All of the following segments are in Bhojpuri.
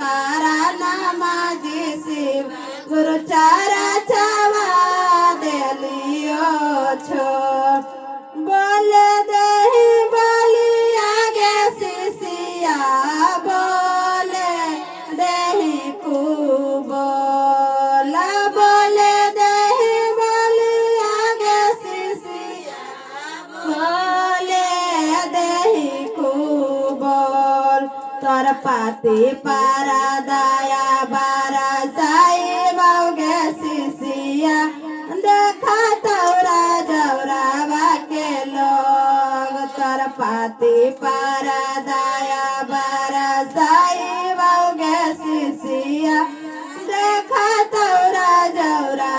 कारा नमाजी शिव गुरु चारा छावा देलियो छो बोले दही बोली आगे शिशिया बोले दही बोला बोले दही बोली आगे शिशिया बोले दही बोल तोर पाती पारा दया बारा साई बागे शिशिया देखा तौरा जौरा के लोग तोर पाती पारा दया बारा साई बागे शिशिया देखा तौरा जौरा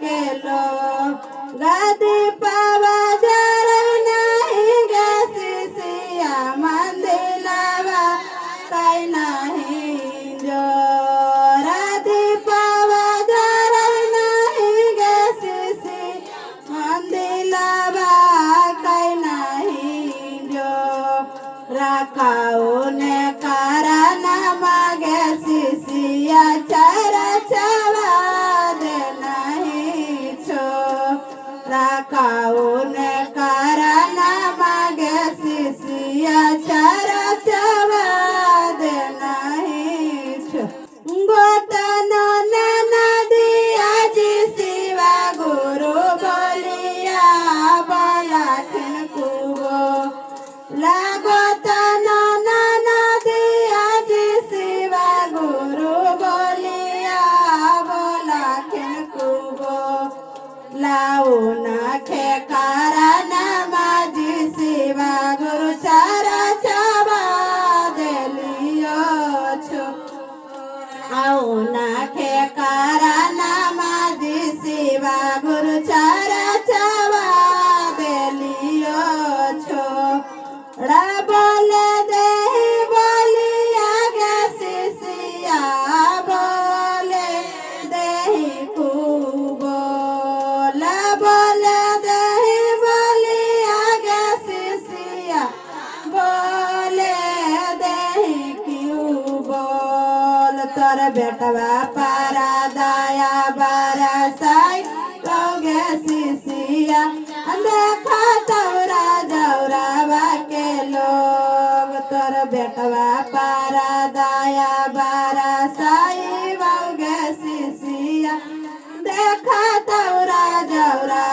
के लोग गदी पावा जर नहीं गे शिशिया मंदिलवा कई नहीं जो राधी पावा जर नहीं गे शिशि मंदिलवा कई नहीं जो रखाओ ने कारण मागे शिशिया चरा चवा दे नहीं छो रखाओ ने कारण मागे शिशिया चरा चवा दे नहीं छो गोतन ने नदिया जी शिवा गुरु बोलिया बोला कुबो लागोतन नदिया जी शिवा गुरु बोलिया बोला कुबो लाओ नाखे कारण माजी शिवा गुरु चारा छावा देलियो छो आओ नाखे कारण माजी शिवा गुरु चारा छावा देलियो छो रा बोले दही बोली आगे शिशिया बोले दही बोला बोले दही बोली आगे शिशिया बोले दही बोल तोर बेटवा पारा दया बारा साई लोगे शिशिया देखा तौरा जौरा के लोग तोर बेटवा पारा दया बारा साई लोगे शिशिया देखा तौरा जौरा